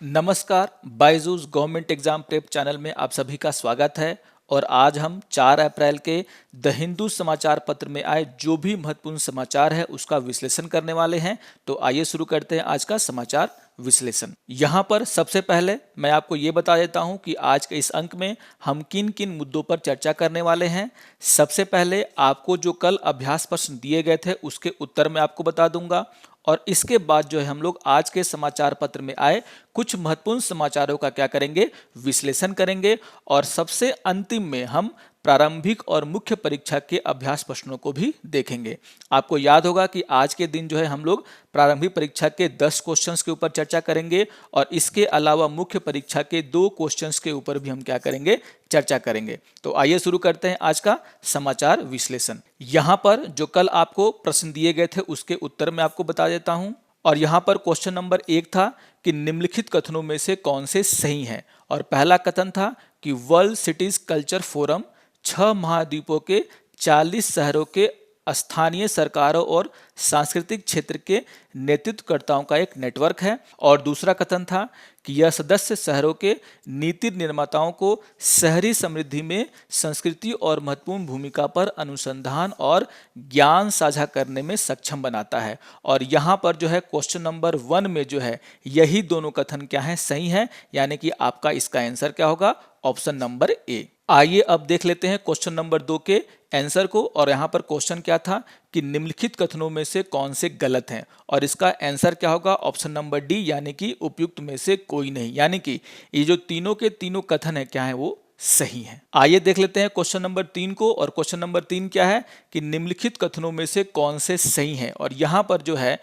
नमस्कार, Byju's government exam prep channel में आप सभी का स्वागत है। और आज हम 4 अप्रैल के द हिंदू समाचार पत्र में आए जो भी महत्वपूर्ण समाचार है उसका विश्लेषण करने वाले हैं। तो आइए शुरू करते हैं आज का समाचार विश्लेषण। यहाँ पर सबसे पहले मैं आपको ये बता देता हूँ कि आज के इस अंक में हम किन किन मुद्दों पर चर्चा करने वाले हैं। सबसे पहले आपको जो कल अभ्यास प्रश्न दिए गए थे उसके उत्तर मैं आपको बता दूंगा, और इसके बाद जो है हम लोग आज के समाचार पत्र में आए कुछ महत्वपूर्ण समाचारों का क्या करेंगे, विश्लेषण करेंगे। और सबसे अंतिम में हम प्रारंभिक और मुख्य परीक्षा के अभ्यास प्रश्नों को भी देखेंगे। आपको याद होगा कि आज के दिन जो है हम लोग प्रारंभिक परीक्षा के 10 क्वेश्चंस के ऊपर चर्चा करेंगे और इसके अलावा मुख्य परीक्षा के 2 क्वेश्चंस के ऊपर भी हम क्या करेंगे, चर्चा करेंगे। तो आइए शुरू करते हैं आज का समाचार विश्लेषण। यहाँ पर जो कल आपको प्रश्न दिए गए थे उसके उत्तर मैं आपको बता देता हूँ। और यहाँ पर क्वेश्चन नंबर 1 था कि निम्नलिखित कथनों में से कौन से सही हैं। और पहला कथन था कि वर्ल्ड सिटीज कल्चर फोरम 6 महाद्वीपों के 40 शहरों के स्थानीय सरकारों और सांस्कृतिक क्षेत्र के नेतृत्वकर्ताओं का एक नेटवर्क है। और दूसरा कथन था कि यह सदस्य शहरों के नीति निर्माताओं को शहरी समृद्धि में संस्कृति और महत्वपूर्ण भूमिका पर अनुसंधान और ज्ञान साझा करने में सक्षम बनाता है। और यहाँ पर जो है क्वेश्चन नंबर 1 में जो है यही दोनों कथन क्या है, सही है, यानी कि आपका इसका आंसर क्या होगा, ऑप्शन नंबर ए। आइए अब देख लेते हैं क्वेश्चन नंबर 2 के आंसर को। और यहाँ पर क्वेश्चन क्या था कि निम्नलिखित कथनों में से कौन से गलत हैं, और इसका आंसर क्या होगा, ऑप्शन नंबर डी, यानी कि उपयुक्त में से कोई नहीं। यानी कि ये जो तीनों के तीनों कथन है क्या है, वो सही है। आइए देख लेते हैं क्वेश्चन नंबर 3 को। और क्वेश्चन नंबर 3 क्या है कि निम्नलिखित कथनों में से कौन से सही हैं। और यहाँ पर जो है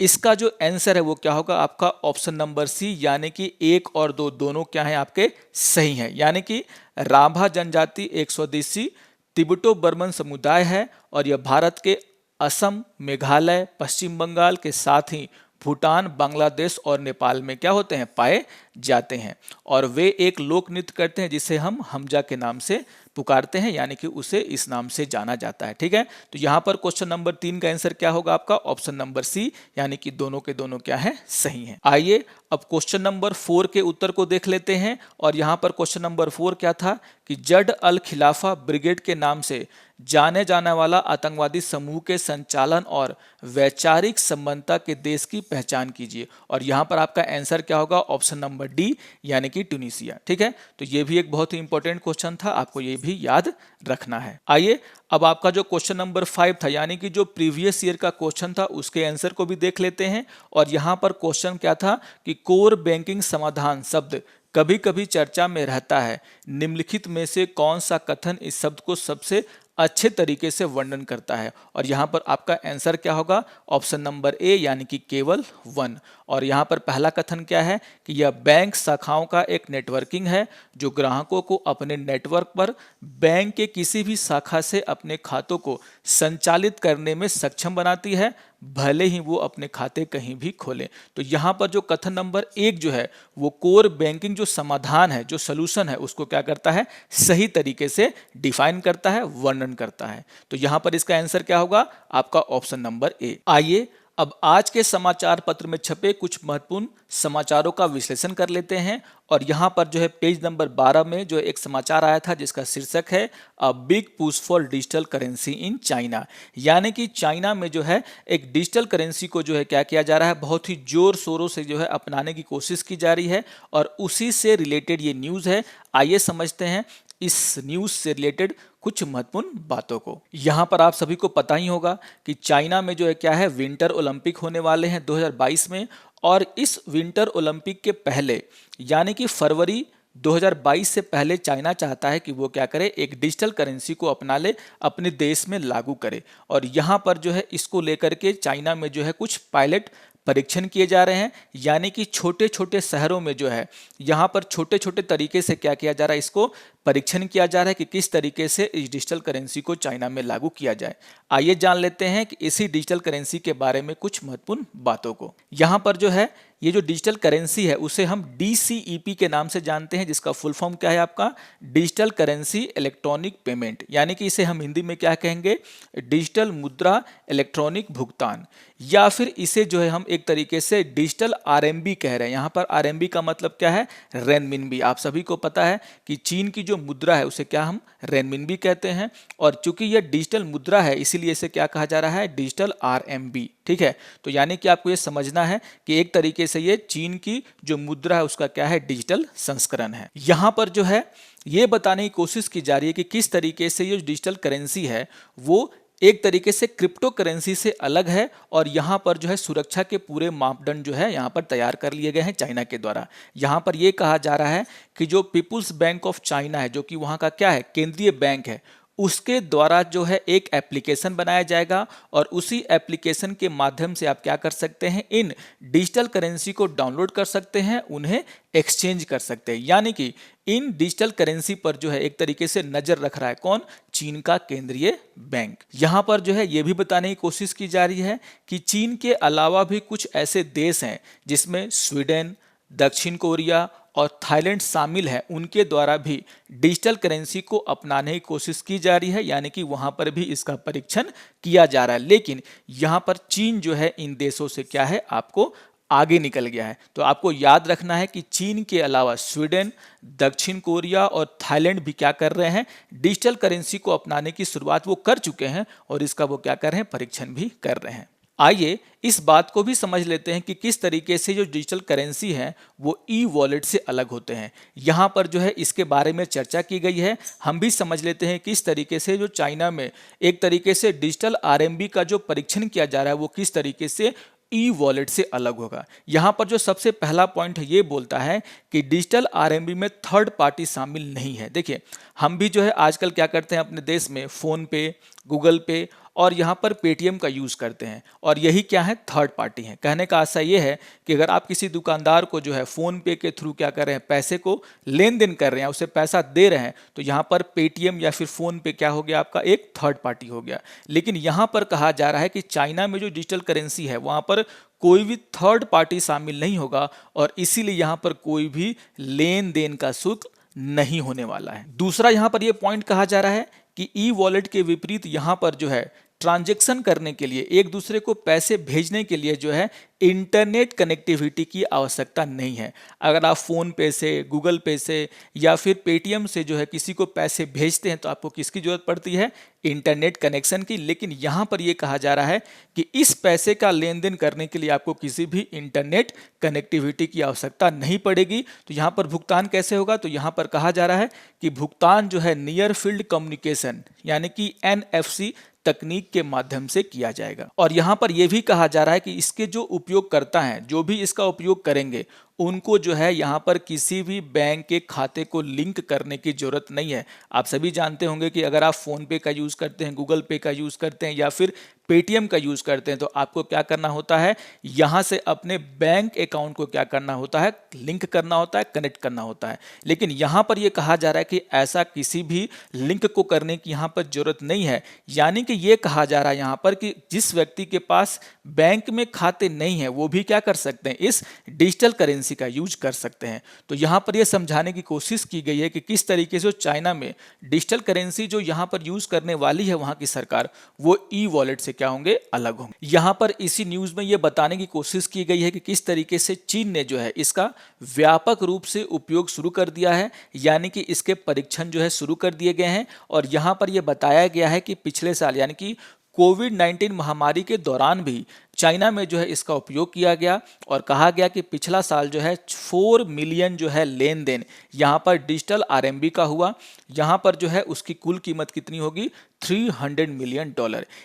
इसका जो आंसर है वो क्या होगा, आपका ऑप्शन नंबर सी, यानी कि 1 और 2 दोनों क्या है, आपके सही हैं। यानी कि राभा जनजाति एक स्वदेशी तिब्बतो बर्मन समुदाय है और यह भारत के असम, मेघालय, पश्चिम बंगाल के साथ ही भूटान, बांग्लादेश और नेपाल में क्या होते हैं, पाए जाते हैं। और वे एक लोक नृत्य करते हैं जिसे हम हमजा के नाम से पुकारते हैं, यानी कि उसे इस नाम से जाना जाता है। ठीक है, तो यहाँ पर क्वेश्चन नंबर 3 का आंसर क्या होगा, आपका ऑप्शन नंबर सी, यानी कि दोनों के दोनों क्या है, सही है। आइए अब क्वेश्चन नंबर 4 के उत्तर को देख लेते हैं। और यहाँ पर क्वेश्चन नंबर 4 क्या था कि जड अल खिलाफा ब्रिगेड के नाम से जाने जाने वाला आतंकवादी समूह के संचालन और वैचारिक संबंधता के देश की पहचान कीजिए। और यहाँ पर आपका आंसर क्या होगा, ऑप्शन नंबर डी, यानी कि ट्यूनीशिया। ठीक है, तो ये भी एक बहुत ही इंपॉर्टेंट क्वेश्चन था, आपको ये भी याद रखना है। आइए अब आपका जो क्वेश्चन नंबर 5 था, यानी कि जो प्रीवियस ईयर का क्वेश्चन था, उसके आंसर को भी देख लेते हैं। और यहाँ पर क्वेश्चन क्या था कि कोर बैंकिंग समाधान शब्द कभी कभी चर्चा में रहता है, निम्नलिखित में से कौन सा कथन इस शब्द को सबसे अच्छे तरीके से वर्णन करता है। और यहाँ पर आपका आंसर क्या होगा, ऑप्शन नंबर ए, यानी कि केवल 1। और यहाँ पर पहला कथन क्या है कि यह बैंक शाखाओं का एक नेटवर्किंग है जो ग्राहकों को अपने नेटवर्क पर बैंक के किसी भी शाखा से अपने खातों को संचालित करने में सक्षम बनाती है, भले ही वो अपने खाते कहीं भी खोलें। तो यहाँ पर जो कथन नंबर 1 जो है वो कोर बैंकिंग जो समाधान है, जो सोल्यूशन है, उसको क्या करता है, सही तरीके से डिफाइन करता है, वर्णन करता है। तो यहाँ पर इसका आंसर क्या होगा, आपका ऑप्शन नंबर ए। आइए अब आज के समाचार पत्र में छपे कुछ महत्वपूर्ण समाचारों का विश्लेषण कर लेते हैं। और यहाँ पर जो है पेज नंबर 12 में जो एक समाचार आया था जिसका शीर्षक है a big push for digital currency in China. यानी कि चाइना में जो है एक डिजिटल करेंसी को जो है क्या किया जा रहा है, बहुत ही जोर शोरों से जो है अपनाने की कोशिश की जा रही है। और उसी से रिलेटेड ये न्यूज़ है। आइए समझते हैं इस न्यूज़ से रिलेटेड कुछ महत्वपूर्ण बातों को। यहाँ पर आप सभी को पता ही होगा कि चाइना में जो है क्या है, विंटर ओलंपिक होने वाले हैं 2022 में। और इस विंटर ओलंपिक के पहले, यानी कि फरवरी 2022 से पहले चाइना चाहता है कि वो क्या करे, एक डिजिटल करेंसी को अपना ले, अपने देश में लागू करे। और यहाँ पर जो है इसको लेकर के चाइना में जो है कुछ पायलट परीक्षण किए जा रहे हैं। यानी कि छोटे छोटे शहरों में जो है यहाँ पर छोटे छोटे तरीके से क्या किया जा रहा है, इसको परीक्षण किया जा रहा है कि किस तरीके से इस डिजिटल करेंसी को चाइना में लागू किया जाए। आइए जान लेते हैं कि इसी डिजिटल करेंसी के बारे में कुछ महत्वपूर्ण बातों को। यहाँ पर जो है ये जो डिजिटल करेंसी है उसे हम DCEP के नाम से जानते हैं, जिसका फुल फॉर्म क्या है आपका, डिजिटल करेंसी इलेक्ट्रॉनिक पेमेंट, यानी कि इसे हम हिंदी में क्या कहेंगे, डिजिटल मुद्रा इलेक्ट्रॉनिक भुगतान, या फिर इसे जो है हम एक तरीके से डिजिटल RMB कह रहे हैं। यहाँ पर RMB का मतलब क्या है, रेनमिनबी। आप सभी को पता है कि चीन की जो मुद्रा है उसे क्या हम रेनमिनबी कहते हैं, और चूंकि यह डिजिटल मुद्रा है इसीलिए इसे क्या कहा जा रहा है, डिजिटल RMB। ठीक है, तो यानी कि आपको ये समझना है कि एक तरीके से ये चीन की जो मुद्रा है उसका क्या है, डिजिटल संस्करण है। यहाँ पर जो है ये बताने की कोशिश की जा रही है कि किस तरीके से ये डिजिटल करेंसी है वो एक तरीके से क्रिप्टो करेंसी से अलग है, और यहाँ पर जो है सुरक्षा के पूरे मापदंड जो है यहाँ पर तैयार कर लिए गए हैं चाइना के द्वारा। यहाँ पर ये कहा जा रहा है कि जो पीपुल्स बैंक ऑफ चाइना है, जो कि वहाँ का क्या है, केंद्रीय बैंक है, उसके द्वारा जो है एक एप्लीकेशन बनाया जाएगा, और उसी एप्लीकेशन के माध्यम से आप क्या कर सकते हैं, इन डिजिटल करेंसी को डाउनलोड कर सकते हैं, उन्हें एक्सचेंज कर सकते हैं। यानी कि इन डिजिटल करेंसी पर जो है एक तरीके से नजर रख रहा है कौन, चीन का केंद्रीय बैंक। यहां पर जो है यह भी बताने की कोशिश की जा रही है कि चीन के अलावा भी कुछ ऐसे देश हैं जिसमें स्वीडन, दक्षिण कोरिया और थाईलैंड शामिल है, उनके द्वारा भी डिजिटल करेंसी को अपनाने की कोशिश की जा रही है, यानी कि वहां पर भी इसका परीक्षण किया जा रहा है। लेकिन यहां पर चीन जो है इन देशों से क्या है, आपको आगे निकल गया है। तो आपको याद रखना है कि चीन के अलावा स्वीडन, दक्षिण कोरिया और थाईलैंड भी क्या कर रहे हैं, डिजिटल करेंसी को अपनाने की शुरुआत वो कर चुके हैं, और इसका वो क्या कर रहे हैं, परीक्षण भी कर रहे हैं। आइए इस बात को भी समझ लेते हैं कि किस तरीके से जो डिजिटल करेंसी है वो ई-वॉलेट से अलग होते हैं। यहाँ पर जो है इसके बारे में चर्चा की गई है। हम भी समझ लेते हैं किस तरीके से जो चाइना में एक तरीके से डिजिटल RMB का जो परीक्षण किया जा रहा है वो किस तरीके से ई-वॉलेट से अलग होगा। यहाँ पर जो सबसे पहला पॉइंट है ये बोलता है कि डिजिटल RMB में थर्ड पार्टी शामिल नहीं है। देखिए, हम भी जो है आजकल क्या करते हैं अपने देश में, फ़ोन पे, गूगल पे और यहाँ पर पेटीएम का यूज़ करते हैं, और यही क्या है, थर्ड पार्टी है। कहने का आशा ये है कि अगर आप किसी दुकानदार को जो है फ़ोन पे के थ्रू क्या कर रहे हैं, पैसे को लेन देन कर रहे हैं, उसे पैसा दे रहे हैं, तो यहाँ पर पेटीएम या फिर फ़ोन पे क्या हो गया, आपका एक थर्ड पार्टी हो गया। लेकिन यहाँ पर कहा जा रहा है कि चाइना में जो डिजिटल करेंसी है वहाँ पर कोई भी थर्ड पार्टी शामिल नहीं होगा, और इसीलिए यहाँ पर कोई भी लेन देन का शुल्क नहीं होने वाला है। दूसरा यहाँ पर यह पॉइंट कहा जा रहा है कि ई-वॉलेट के विपरीत यहाँ पर जो है ट्रांजैक्शन करने के लिए, एक दूसरे को पैसे भेजने के लिए जो है इंटरनेट कनेक्टिविटी की आवश्यकता नहीं है। अगर आप फ़ोन पे से, गूगल पे से या फिर पेटीएम से जो है किसी को पैसे भेजते हैं तो आपको किसकी ज़रूरत पड़ती है, इंटरनेट कनेक्शन की। लेकिन यहाँ पर ये कहा जा रहा है कि इस पैसे का लेन देन करने के लिए आपको किसी भी इंटरनेट कनेक्टिविटी की आवश्यकता नहीं पड़ेगी। तो यहाँ पर भुगतान कैसे होगा, तो यहाँ पर कहा जा रहा है कि भुगतान जो है नियर फील्ड कम्युनिकेशन यानी कि NFC तकनीक के माध्यम से किया जाएगा। और यहाँ पर यह भी कहा जा रहा है कि इसके जो उपयोगकर्ता हैं, जो भी इसका उपयोग करेंगे, उनको जो है यहाँ पर किसी भी बैंक के खाते को लिंक करने की जरूरत नहीं है। आप सभी जानते होंगे कि अगर आप फ़ोन पे का यूज़ करते हैं, गूगल पे का यूज़ करते हैं या फिर पेटीएम का यूज़ करते हैं, तो आपको क्या करना होता है, यहाँ से अपने बैंक अकाउंट को क्या करना होता है, लिंक करना होता है, कनेक्ट करना होता है। लेकिन यहाँ पर ये कहा जा रहा है कि ऐसा किसी भी लिंक को करने की यहाँ पर जरूरत नहीं है। यानी कि ये कहा जा रहा है यहाँ पर कि जिस व्यक्ति के पास बैंक में खाते नहीं है वो भी क्या कर सकते हैं, इस डिजिटल करेंसी का यूज कर सकते हैं। तो यहाँ पर यह समझाने की कोशिश की गई है कि किस तरीके से चाइना में डिजिटल करेंसी जो यहाँ पर यूज करने वाली है वहाँ की सरकार, वो ई-वॉलेट से क्या होंगे, अलग होंगे। यहाँ पर इसी न्यूज में यह बताने की कोशिश की गई है कि किस तरीके से चीन ने जो है इसका व्यापक रूप से उपयोग शुरू कर दिया है, यानी कि इसके परीक्षण जो है शुरू कर दिए गए हैं। और यहाँ पर यह बताया गया है कि पिछले साल यानी कि कोविड-19 महामारी के दौरान भी चाइना में जो है इसका उपयोग किया गया, और कहा गया कि पिछला साल जो है 4 मिलियन जो है लेन देन यहाँ पर डिजिटल RMB का हुआ। यहाँ पर जो है उसकी कुल कीमत कितनी होगी, $300 मिलियन,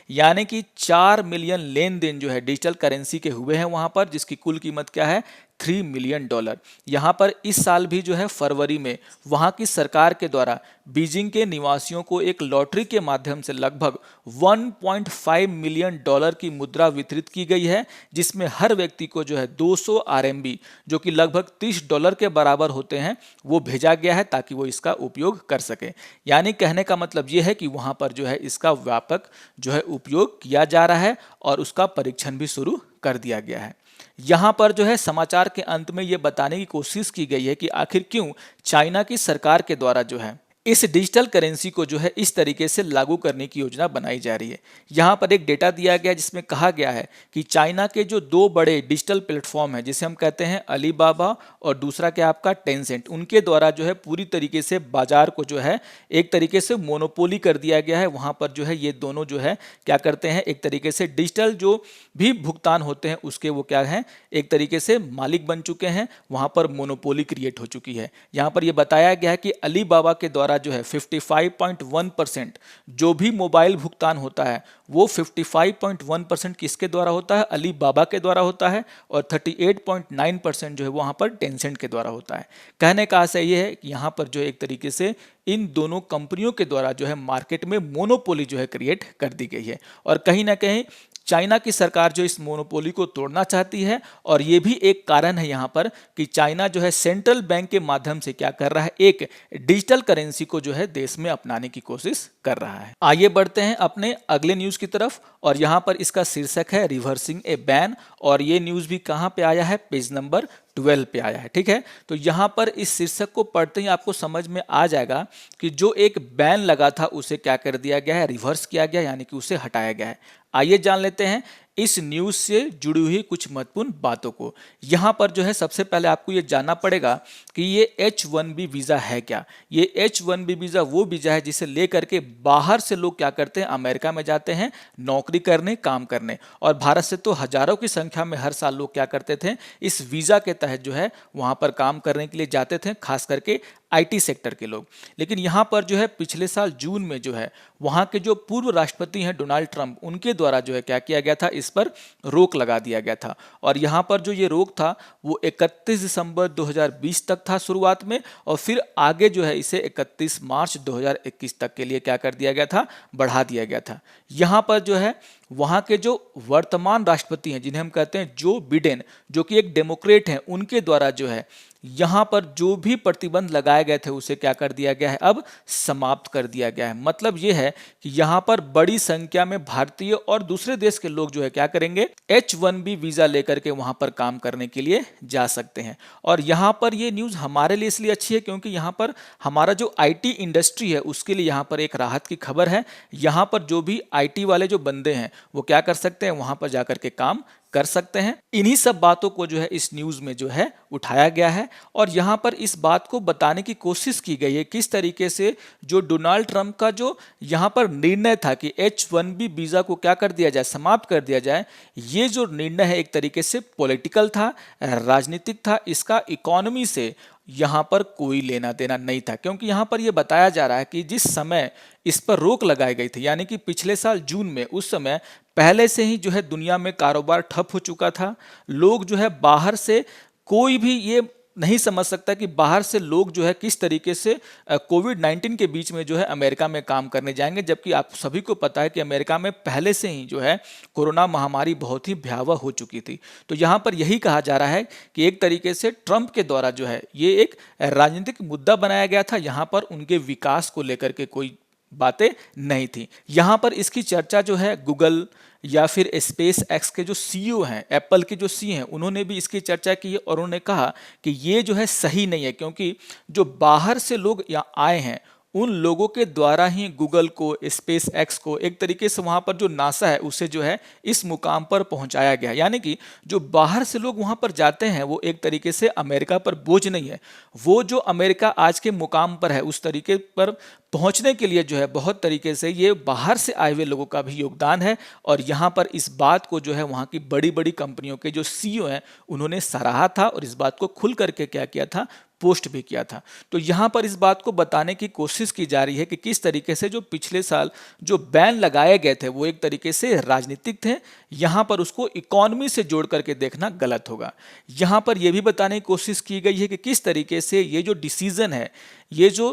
यानी कि 4 मिलियन लेन देन जो है डिजिटल करेंसी के हुए हैं वहाँ पर, जिसकी कुल कीमत क्या है, $3 मिलियन। यहाँ पर इस साल भी जो है फरवरी में वहाँ की सरकार के द्वारा बीजिंग के निवासियों को एक लॉटरी के माध्यम से लगभग $1.5 मिलियन की मुद्रा वितरित की गई है, जिसमें हर व्यक्ति को जो है 200 RMB जो कि लगभग $30 के बराबर होते हैं वो भेजा गया है, ताकि वो इसका उपयोग कर सके। यानी कहने का मतलब ये है कि वहाँ पर जो है इसका व्यापक जो है उपयोग किया जा रहा है और उसका परीक्षण भी शुरू कर दिया गया है। यहाँ पर जो है समाचार के अंत में ये बताने की कोशिश की गई है कि आखिर क्यों चाइना की सरकार के द्वारा जो है इस डिजिटल करेंसी को जो है इस तरीके से लागू करने की योजना बनाई जा रही है। यहाँ पर एक डेटा दिया गया जिसमें कहा गया है कि चाइना के जो दो बड़े डिजिटल प्लेटफॉर्म हैं, जिसे हम कहते हैं अलीबाबा और दूसरा क्या आपका टेंसेंट, उनके द्वारा जो है पूरी तरीके से बाजार को जो है एक तरीके से मोनोपोली कर दिया गया है। वहाँ पर जो है ये दोनों जो है क्या करते हैं, एक तरीके से डिजिटल जो भी भुगतान होते हैं उसके वो क्या हैं, एक तरीके से मालिक बन चुके हैं। वहाँ पर मोनोपोली क्रिएट हो चुकी है। यहाँ पर ये बताया गया है कि अलीबाबा के द्वारा जो है 55.1% जो भी मोबाइल भुगतान होता है वो 55.1% किसके द्वारा होता है, अलीबाबा के द्वारा होता है, और 38.9% जो है वहाँ पर टेंसेंट के द्वारा होता है। कहने का आशय ये है कि यहाँ पर जो एक तरीके से इन दोनों कंपनियों के द्वारा जो है मार्केट में मोनोपोली जो है क्रिएट कर दी गई है, और कहीं ना कहीं चाइना की सरकार जो इस मोनोपोली को तोड़ना चाहती है। और ये भी एक कारण है यहाँ पर कि चाइना जो है सेंट्रल बैंक के माध्यम से क्या कर रहा है, एक डिजिटल करेंसी को जो है देश में अपनाने की कोशिश कर रहा है। आइए बढ़ते हैं अपने अगले न्यूज की तरफ, और यहाँ पर इसका शीर्षक है रिवर्सिंग ए बैन, और ये न्यूज भी कहाँ पे आया है, पेज नंबर 12 पे आया है। ठीक है, तो यहाँ पर इस शीर्षक को पढ़ते ही आपको समझ में आ जाएगा कि जो एक बैन लगा था उसे क्या कर दिया गया है, रिवर्स किया गया, यानी कि उसे हटाया गया है। आइए जान लेते हैं इस न्यूज से जुड़ी हुई कुछ महत्वपूर्ण बातों को। यहाँ पर जो है सबसे पहले आपको ये जानना पड़ेगा कि ये H1B वीज़ा है क्या। ये H1B वीज़ा वो वीज़ा है जिसे लेकर के बाहर से लोग क्या करते हैं, अमेरिका में जाते हैं नौकरी करने, काम करने, और भारत से तो हजारों की संख्या में हर साल लोग क्या करते थे, इस वीज़ा के तहत जो है वहाँ पर काम करने के लिए जाते थे, खास करके आईटी सेक्टर के लोग। लेकिन यहाँ पर जो है पिछले साल जून में जो है वहाँ के जो पूर्व राष्ट्रपति हैं डोनाल्ड ट्रंप, उनके द्वारा जो है क्या किया गया था, इस पर रोक लगा दिया गया था। और यहाँ पर जो ये रोक था वो 31 दिसंबर 2020 तक था शुरुआत में, और फिर आगे जो है इसे 31 मार्च 2021 तक के लिए क्या कर दिया गया था, बढ़ा दिया गया था। यहाँ पर जो है वहाँ के जो वर्तमान राष्ट्रपति हैं, जिन्हें हम कहते हैं जो बिडेन, जो कि एक डेमोक्रेट हैं, उनके द्वारा जो है यहाँ पर जो भी प्रतिबंध लगाए गए थे उसे क्या कर दिया गया है, अब समाप्त कर दिया गया है। मतलब ये है कि यहाँ पर बड़ी संख्या में भारतीय और दूसरे देश के लोग जो है क्या करेंगे, H1B वीजा लेकर के वहाँ पर काम करने के लिए जा सकते हैं। और यहाँ पर ये न्यूज़ हमारे लिए इसलिए अच्छी है क्योंकि यहाँ पर हमारा जो आईटी इंडस्ट्री है उसके लिए यहाँ पर एक राहत की खबर है। यहाँ पर जो भी आईटी वाले जो बंदे हैं वो क्या कर सकते हैं, वहाँ पर जाकर के काम कर सकते हैं। इन्हीं सब बातों को जो है इस न्यूज़ में जो है उठाया गया है, और यहाँ पर इस बात को बताने की कोशिश की गई है किस तरीके से जो डोनाल्ड ट्रंप का जो यहाँ पर निर्णय था कि H1B वीज़ा को क्या कर दिया जाए, समाप्त कर दिया जाए, ये जो निर्णय है एक तरीके से पॉलिटिकल था, राजनीतिक था, इसका इकोनॉमी से यहाँ पर कोई लेना देना नहीं था। क्योंकि यहाँ पर यह बताया जा रहा है कि जिस समय इस पर रोक लगाई गई थी, यानी कि पिछले साल जून में, उस समय पहले से ही जो है दुनिया में कारोबार ठप हो चुका था। लोग जो है बाहर से, कोई भी ये नहीं समझ सकता कि बाहर से लोग जो है किस तरीके से कोविड-19 के बीच में जो है अमेरिका में काम करने जाएंगे, जबकि आप सभी को पता है कि अमेरिका में पहले से ही जो है कोरोना महामारी बहुत ही भयावह हो चुकी थी। तो यहाँ पर यही कहा जा रहा है कि एक तरीके से ट्रंप के द्वारा जो है ये एक राजनीतिक मुद्दा बनाया गया था, यहाँ पर उनके विकास को लेकर के कोई बातें नहीं थी। यहाँ पर इसकी चर्चा जो है गूगल या फिर स्पेस एक्स के जो सीईओ हैं, एप्पल के जो सीईओ हैं, उन्होंने भी इसकी चर्चा की है, और उन्होंने कहा कि ये जो है सही नहीं है, क्योंकि जो बाहर से लोग यहाँ आए हैं उन लोगों के द्वारा ही गूगल को, स्पेस एक्स को, एक तरीके से वहाँ पर जो नासा है उसे जो है इस मुकाम पर पहुँचाया गया। यानी कि जो बाहर से लोग वहाँ पर जाते हैं वो एक तरीके से अमेरिका पर बोझ नहीं है, वो जो अमेरिका आज के मुकाम पर है उस तरीके पर पहुंचने के लिए जो है बहुत तरीके से ये बाहर से आए हुए लोगों का भी योगदान है। और यहाँ पर इस बात को जो है वहाँ की बड़ी बड़ी कंपनियों के जो सीईओ हैं उन्होंने सराहा था, और इस बात को खुल करके क्या किया था, पोस्ट भी किया था। तो यहाँ पर इस बात को बताने की कोशिश की जा रही है कि किस तरीके से जो पिछले साल जो बैन लगाए गए थे वो एक तरीके से राजनीतिक थे, यहाँ पर उसको इकोनॉमी से जोड़ करके देखना गलत होगा। यहाँ पर यह भी बताने की कोशिश की गई है कि किस तरीके से ये जो डिसीजन है, ये जो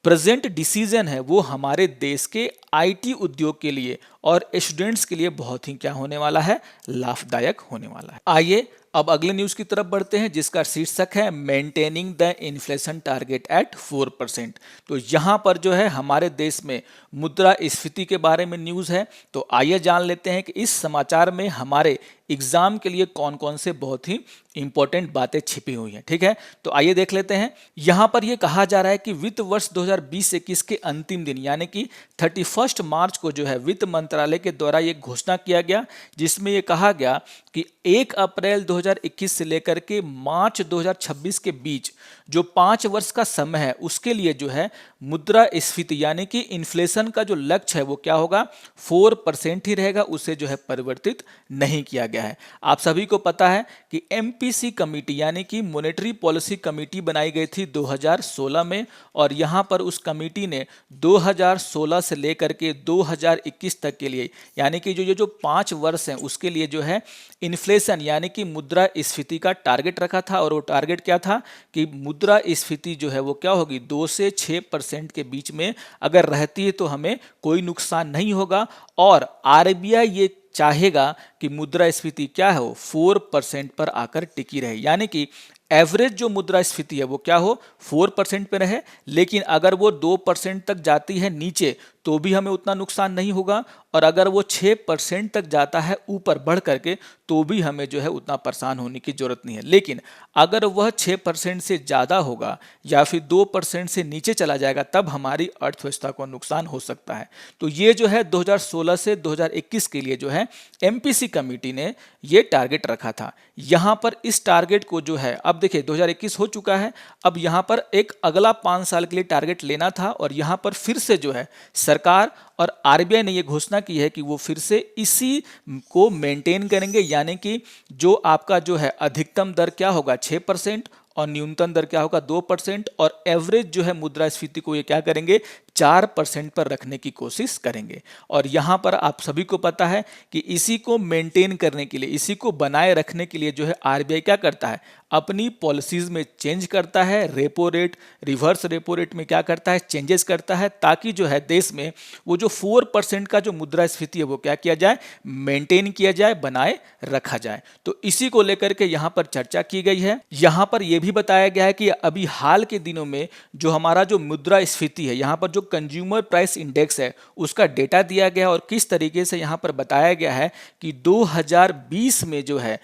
प्रेजेंट डिसीजन है, वो हमारे देश के आईटी उद्योग के लिए और स्टूडेंट्स के लिए बहुत ही क्या होने वाला है, लाभदायक होने वाला है। आइए अब अगले न्यूज की तरफ बढ़ते हैं जिसका शीर्षक है maintaining the inflation target at 4%। तो यहाँ पर जो है हमारे देश में मुद्रास्फीति के बारे में न्यूज है। तो आइए जान लेते हैं कि इस समाचार में हमारे एग्जाम के लिए कौन कौन से बहुत ही इंपॉर्टेंट बातें छिपी हुई हैं। ठीक है, तो आइए देख लेते हैं। यहां पर यह कहा जा रहा है कि वित्त वर्ष 2020-21 के अंतिम दिन यानी कि 31 मार्च को जो है वित्त मंत्रालय के द्वारा यह घोषणा किया गया, जिसमें यह कहा गया कि 1 अप्रैल 2021 से लेकर के मार्च 2026 के बीच जो 5 वर्ष का समय है उसके लिए जो है मुद्रास्फीति यानी कि इन्फ्लेशन का जो लक्ष्य है वो क्या होगा, 4% ही रहेगा, उसे जो है परिवर्तित नहीं किया गया है। आप सभी को पता है कि एमपीसी कमेटी यानी कि मॉनेटरी पॉलिसी कमेटी बनाई गई थी 2016 में, और यहां पर उस कमेटी ने 2016 से लेकर के 2021 तक के लिए यानी कि जो 5 वर्ष हैं उसके लिए जो है इन्फ्लेशन यानी कि मुद्रास्फीति का टारगेट रखा था। और वो टारगेट क्या था कि मुद्रास्फीति जो है वो क्या होगी, 2 से 6% के बीच में अगर रहती है तो हमें कोई नुकसान नहीं होगा। और आरबीआई ये चाहेगा कि मुद्रास्फीति क्या है, 4% पर आकर टिकी रहे, यानी कि एवरेज जो मुद्रास्फीति है वो क्या हो, 4% पे रहे। लेकिन अगर वो 2% तक जाती है नीचे तो भी हमें उतना नुकसान नहीं होगा, और अगर वो 6% तक जाता है ऊपर बढ़ करके तो भी हमें जो है उतना परेशान होने की जरूरत नहीं है। लेकिन अगर वह 6% से ज़्यादा होगा या फिर 2% से नीचे चला जाएगा तब हमारी अर्थव्यवस्था को नुकसान हो सकता है। तो ये जो है 2016 से 2021 के लिए जो है एमपीसी कमेटी ने ये टारगेट रखा था। यहाँ पर इस टारगेट को जो है अब देखिए 2021 हो चुका है, अब यहाँ पर एक अगला 5 साल के लिए टारगेट लेना था, और यहाँ पर फिर से जो है सरकार और आरबीआई ने यह घोषणा की है कि वो फिर से इसी को मेंटेन करेंगे, यानी कि जो आपका जो है अधिकतम दर क्या होगा 6% और न्यूनतम दर क्या होगा 2%, और एवरेज जो है मुद्रास्फीति को ये क्या करेंगे 4% पर रखने की कोशिश करेंगे। और यहाँ पर आप सभी को पता है कि इसी को मेंटेन करने के लिए, इसी को बनाए रखने के लिए जो है आरबीआई क्या करता है, अपनी पॉलिसीज में चेंज करता है, repo rate, reverse repo rate में क्या करता है, चेंजेस करता है, ताकि जो है देश में वो जो 4% का जो मुद्रास्फीति है वो क्या किया जाए, मेंटेन किया जाए, बनाए रखा जाए। तो इसी को लेकर के यहाँ पर चर्चा की गई है। यहाँ पर यह भी बताया गया है कि अभी हाल के दिनों में जो हमारा जो मुद्रास्फीति है, यहाँ पर जो कंज्यूमर प्राइस इंडेक्स है उसका डेटा दिया गया, और किस तरीके से यहाँ पर बताया गया है कि 2020 में जो है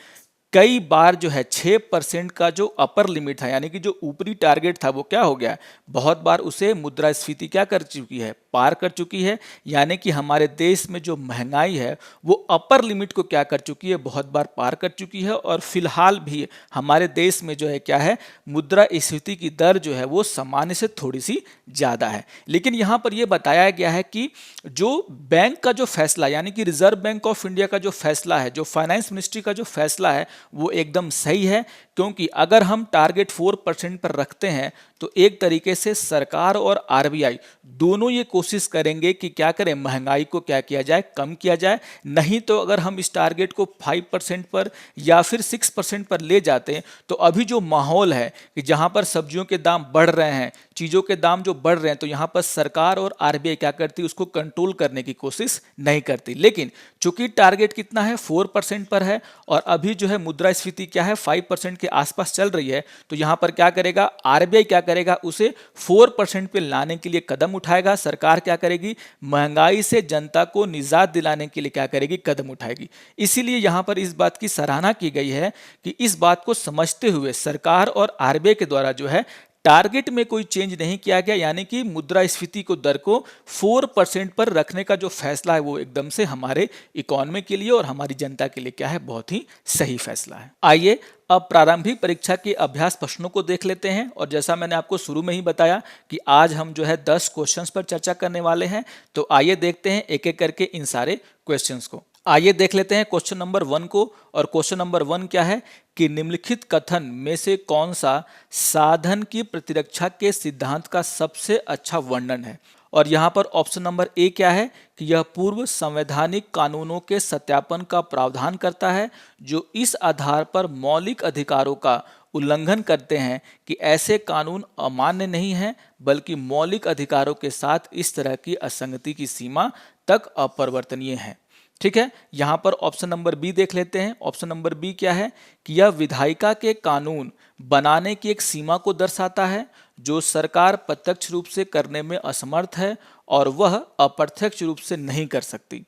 कई बार जो है 6% का जो अपर लिमिट था यानी कि जो ऊपरी टारगेट था वो क्या हो गया, बहुत बार उसे मुद्रास्फीति क्या कर चुकी है, पार कर चुकी है। यानी कि हमारे देश में जो महंगाई है वो अपर लिमिट को क्या कर चुकी है, बहुत बार पार कर चुकी है। और फिलहाल भी हमारे देश में जो है क्या है, मुद्रास्फीति की दर जो है वो सामान्य से थोड़ी सी ज़्यादा है। लेकिन यहाँ पर यह बताया गया है कि जो बैंक का जो फैसला यानी कि रिजर्व बैंक ऑफ इंडिया का जो फैसला है, जो फाइनेंस मिनिस्ट्री का जो फैसला है वो एकदम सही है, क्योंकि अगर हम टारगेट 4% पर रखते हैं तो एक तरीके से सरकार और आरबीआई दोनों ये कोशिश करेंगे कि क्या करें, महंगाई को क्या किया जाए, कम किया जाए। नहीं तो अगर हम इस टारगेट को 5% पर या फिर 6% पर ले जाते हैं तो अभी जो माहौल है कि जहां पर सब्जियों के दाम बढ़ रहे हैं, चीज़ों के दाम जो बढ़ रहे हैं, तो यहाँ पर सरकार और आरबीआई क्या करती है, उसको कंट्रोल करने की कोशिश नहीं करती। लेकिन चूंकि टारगेट कितना है, 4% पर है, और अभी जो है मुद्रास्फीति क्या है 5% के आसपास चल रही है, तो यहाँ पर क्या करेगा आरबीआई, क्या करेगा, उसे 4% पे लाने के लिए कदम उठाएगा। सरकार क्या करेगी, महंगाई से जनता को निजात दिलाने के लिए क्या करेगी, कदम उठाएगी। इसीलिए यहाँ पर इस बात की सराहना की गई है कि इस बात को समझते हुए सरकार और आरबीआई के द्वारा जो है टारगेट में कोई चेंज नहीं किया गया, यानी कि मुद्रास्फीति को दर को 4% पर रखने का जो फैसला है वो एकदम से हमारे इकोनॉमी के लिए और हमारी जनता के लिए क्या है, बहुत ही सही फैसला है। आइए अब प्रारंभिक परीक्षा के अभ्यास प्रश्नों को देख लेते हैं। और जैसा मैंने आपको शुरू में ही बताया कि आज हम जो है 10 क्वेश्चंस पर चर्चा करने वाले हैं, तो आइए देखते हैं एक एक करके इन सारे क्वेश्चंस को। आइए देख लेते हैं क्वेश्चन नंबर 1 को। और क्वेश्चन नंबर 1 क्या है कि निम्नलिखित कथन में से कौन सा साधन की प्रतिरक्षा के सिद्धांत का सबसे अच्छा वर्णन है। और यहाँ पर ऑप्शन नंबर ए क्या है कि यह पूर्व संवैधानिक कानूनों के सत्यापन का प्रावधान करता है जो इस आधार पर मौलिक अधिकारों का उल्लंघन करते हैं कि ऐसे कानून अमान्य नहीं हैं बल्कि मौलिक अधिकारों के साथ इस तरह की असंगति की सीमा तक अपरिवर्तनीय है। ठीक है, यहां पर ऑप्शन नंबर बी देख लेते हैं। ऑप्शन नंबर बी क्या है कि यह विधायिका के कानून बनाने की एक सीमा को दर्शाता है जो सरकार प्रत्यक्ष रूप से करने में असमर्थ है और वह अप्रत्यक्ष रूप से नहीं कर सकती।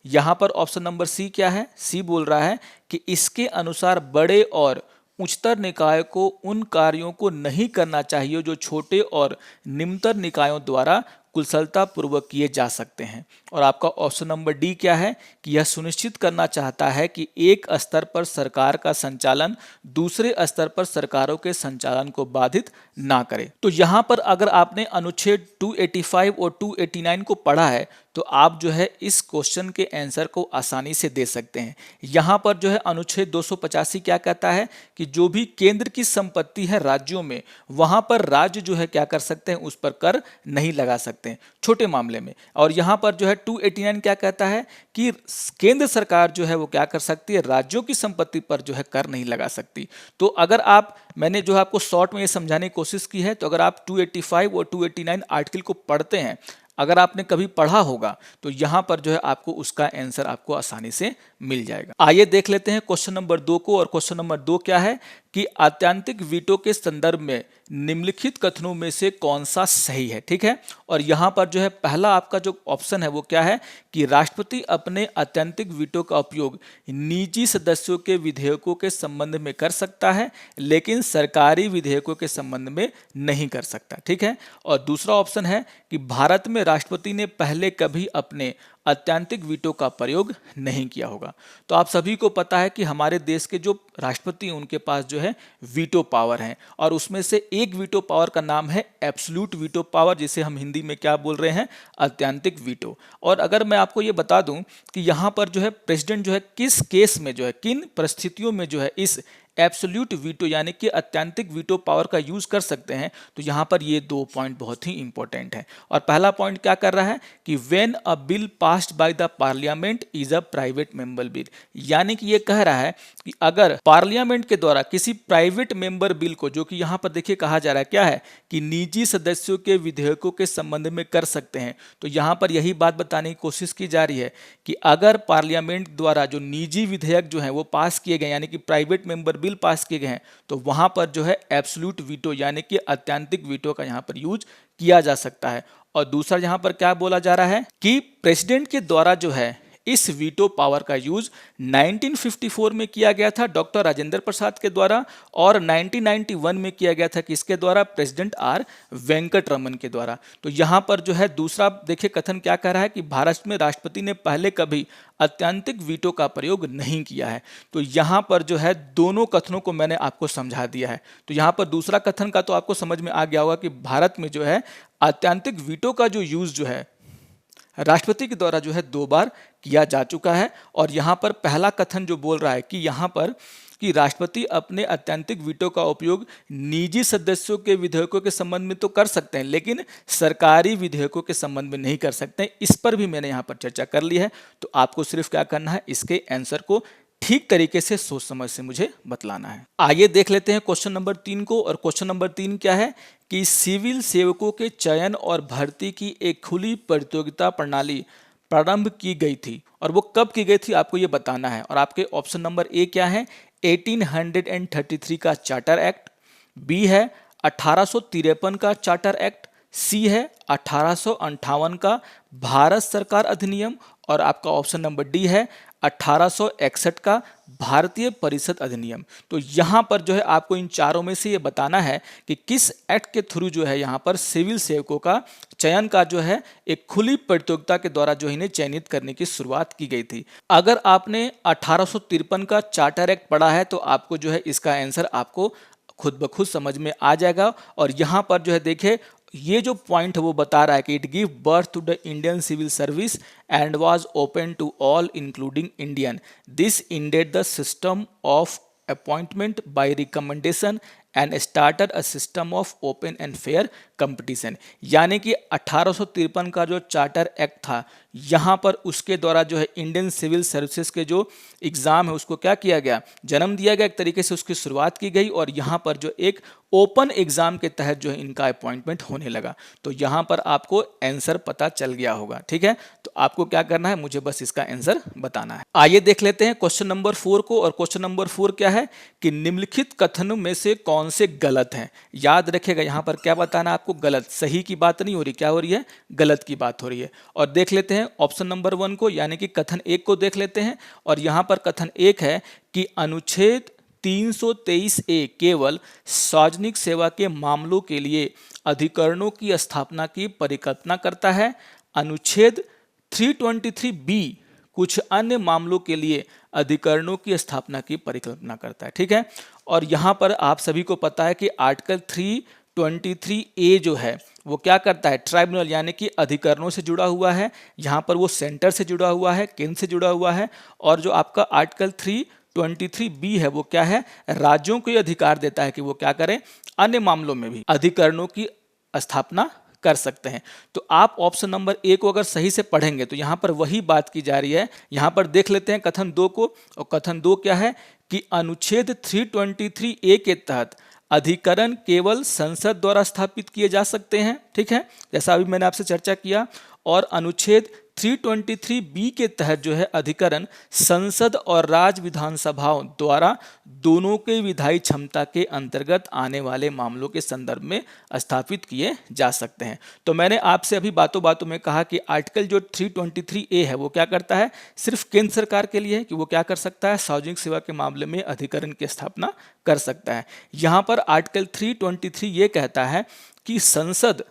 यहां पर ऑप्शन नंबर सी क्या है, सी बोल रहा है कि इसके अनुसार बड़े और उच्चतर निकाय को उन कार्यों को नहीं करना चाहिए जो छोटे और निम्नतर निकायों द्वारा कुशलता पूर्वक किए जा सकते हैं। और आपका ऑप्शन नंबर डी क्या है कि यह सुनिश्चित करना चाहता है कि एक स्तर पर सरकार का संचालन दूसरे स्तर पर सरकारों के संचालन को बाधित ना करे। तो यहां पर अगर आपने अनुच्छेद 285 और 289 को पढ़ा है तो आप जो है इस क्वेश्चन के आंसर को आसानी से दे सकते हैं। यहां पर जो है अनुच्छेद 285 क्या कहता है कि जो भी केंद्र की संपत्ति है राज्यों में, वहां पर राज्य जो है क्या कर सकते हैं, उस पर कर नहीं लगा सकते हैं छोटे मामले में। और यहां पर जो है 289 क्या कहता है कि केंद्र सरकार जो है वो क्या कर सकती है, राज्यों की संपत्ति पर जो है कर नहीं लगा सकती। तो अगर आप, मैंने जो है आपको शॉर्ट में ये समझाने की कोशिश की है, तो अगर आप 285 और 289 आर्टिकल को पढ़ते हैं, अगर आपने कभी पढ़ा होगा तो यहां पर जो है आपको उसका आंसर आपको आसानी से मिल जाएगा। आइए देख लेते हैं क्वेश्चन नंबर 2 को। और क्वेश्चन नंबर 2 क्या है कि आत्यंतिक वीटो के संदर्भ में निम्नलिखित कथनों में से कौन सा सही है। ठीक है, और यहां पर जो है पहला आपका जो ऑप्शन है वो क्या है कि राष्ट्रपति अपने आत्यंतिक वीटो का उपयोग निजी सदस्यों के विधेयकों के संबंध में कर सकता है लेकिन सरकारी विधेयकों के संबंध में नहीं कर सकता। ठीक है, और दूसरा ऑप्शन है कि भारत में राष्ट्रपति ने पहले कभी अपने आत्यंतिक वीटो का प्रयोग नहीं किया होगा। तो आप सभी को पता है कि हमारे देश के जो राष्ट्रपति हैं उनके पास जो है वीटो पावर है, और उसमें से एक वीटो पावर का नाम है एब्सोल्यूट वीटो पावर, जिसे हम हिंदी में क्या बोल रहे हैं, आत्यंतिक वीटो। और अगर मैं आपको ये बता दूं कि यहाँ पर जो है प्रेसिडेंट जो है किस केस में जो है, किन परिस्थितियों में जो है इस एब्सोल्यूट वीटो यानी कि आत्यंतिक वीटो पावर का यूज कर सकते हैं, तो यहां पर ये 2 पॉइंट बहुत ही इंपॉर्टेंट है। और पहला पॉइंट क्या कर रहा है कि when a bill passed by the parliament is a private member bill, यानी कि ये कह रहा है कि अगर पार्लियामेंट के द्वारा किसी प्राइवेट मेंबर बिल को, जो कि यहां पर देखिए कहा जा रहा है क्या है कि निजी सदस्यों के विधेयकों के संबंध में कर सकते हैं, तो यहां पर यही बात बताने की कोशिश की जा रही है कि अगर पार्लियामेंट द्वारा जो निजी विधेयक जो है वो पास किए गए यानी कि प्राइवेट मेंबर बिल पास किए गए हैं, तो वहां पर जो है एब्सोल्यूट वीटो यानी कि आत्यंतिक वीटो का यहां पर यूज किया जा सकता है। और दूसरा यहां पर क्या बोला जा रहा है कि प्रेसिडेंट के द्वारा जो है इस वीटो पावर का यूज 1954 में किया गया था डॉक्टर राजेंद्र प्रसाद के द्वारा, और 1991 में किया गया था किसके द्वारा, प्रेसिडेंट आर वेंकट रमन के द्वारा। तो यहां पर जो है दूसरा देखिए कथन क्या कह रहा है कि भारत में राष्ट्रपति ने पहले कभी आत्यंतिक वीटो का प्रयोग नहीं किया है। तो यहां पर जो है दोनों कथनों को मैंने आपको समझा दिया है। तो यहां पर दूसरा कथन का तो आपको समझ में आ गया होगा कि भारत में जो है आत्यंतिक वीटो का जो यूज जो है राष्ट्रपति के द्वारा जो है 2 बार किया जा चुका है। और यहां पर पहला कथन जो बोल रहा है कि यहां पर कि राष्ट्रपति अपने आत्यंतिक वीटो का उपयोग निजी सदस्यों के विधेयकों के संबंध में तो कर सकते हैं लेकिन सरकारी विधेयकों के संबंध में नहीं कर सकते। इस पर भी मैंने यहां पर चर्चा कर ली है। तो आपको सिर्फ क्या करना है, इसके आंसर को ठीक तरीके से सोच समझ से मुझे बतलाना है। आइए देख लेते हैं क्वेश्चन नंबर 3 को। और क्वेश्चन नंबर 3 क्या है कि सिविल सेवकों के चयन और भर्ती की एक खुली प्रतियोगिता प्रणाली प्रारंभ की गई थी, और वो कब की गई थी आपको ये बताना है। और आपके ऑप्शन नंबर ए क्या है, 1833 का चार्टर एक्ट, बी है 1853 का चार्टर एक्ट, सी है 1858 का भारत सरकार अधिनियम, और आपका ऑप्शन नंबर डी है 1861 का भारतीय परिषद अधिनियम। तो यहां पर जो है आपको इन चारों में से ये बताना है कि किस एक्ट के थ्रू जो है यहां पर सिविल सेवकों का चयन का जो है एक खुली प्रतियोगिता के द्वारा जो इन्हें चयनित करने की शुरुआत की गई थी। अगर आपने 1853 का चार्टर एक्ट पढ़ा है तो आपको जो है इसका आंसर आपको खुद ब खुद समझ में आ जाएगा। और यहां पर जो है देखिए ये जो पॉइंट है वो बता रहा है कि it give birth to the Indian civil service and was open to all including Indian. This ended the system of appointment by recommendation and started a system of open and fair competition. यानी कि 1853 का जो charter act था, यहाँ पर उसके द्वारा जो है इंडियन सिविल सर्विसेज के जो एग्ज़ाम है उसको क्या किया गया, जन्म दिया गया, एक तरीके से उसकी शुरुआत की गई और यहाँ पर जो एक ओपन एग्जाम के तहत जो है इनका अपॉइंटमेंट होने लगा। तो यहाँ पर आपको आंसर पता चल गया होगा, ठीक है। तो आपको क्या करना है, मुझे बस इसका आंसर बताना है। आइए देख लेते हैं क्वेश्चन नंबर 4 को। और क्वेश्चन नंबर 4 क्या है कि निम्नलिखित कथनों में से कौन से गलत हैं। याद रखिएगा यहाँ पर क्या बताना है आपको, गलत, सही की बात नहीं हो रही, क्या हो रही है, गलत की बात हो रही है। और देख लेते हैं ऑप्शन नंबर 1 को, यानी कि कथन 1 को देख लेते हैं। और यहाँ पर कथन 1 है कि अनुच्छेद 323A केवल सार्वजनिक सेवा के मामलों के लिए अधिकरणों की स्थापना की परिकल्पना करता है। अनुच्छेद 323B कुछ अन्य मामलों के लिए अधिकरणों की स्थापना की परिकल्पना करता है, ठीक है। और यहाँ पर आप सभी को पता है कि आर्टिकल 323A जो है वो क्या करता है, ट्राइब्यूनल यानी कि अधिकरणों से जुड़ा हुआ है। यहाँ पर वो सेंटर से जुड़ा हुआ है, केंद्र से जुड़ा हुआ है। और जो आपका आर्टिकल 323B है वो क्या है, राज्यों को ये अधिकार देता है कि वो क्या करें, अन्य मामलों में भी अधिकरणों की स्थापना कर सकते हैं। तो आप ऑप्शन नंबर ए को अगर सही से पढ़ेंगे तो यहाँ पर वही बात की जा रही है। यहाँ पर देख लेते हैं कथन 2 को। और कथन 2 क्या है कि अनुच्छेद 323A के तहत अधिकरण केवल संसद द्वारा स्थापित किए जा सकते हैं, ठीक है, जैसा अभी मैंने आपसे चर्चा किया। और अनुच्छेद 323B के तहत जो है अधिकरण संसद और राज्य विधानसभाओं द्वारा दोनों के विधायी क्षमता के अंतर्गत आने वाले मामलों के संदर्भ में स्थापित किए जा सकते हैं। तो मैंने आपसे अभी बातों बातों में कहा कि आर्टिकल जो 323A है वो क्या करता है, सिर्फ केंद्र सरकार के लिए है कि वो क्या कर सकता है, सार्वजनिक सेवा के मामले में अधिकरण की स्थापना कर सकता है। यहाँ पर आर्टिकल 323 ये कहता है कि संसद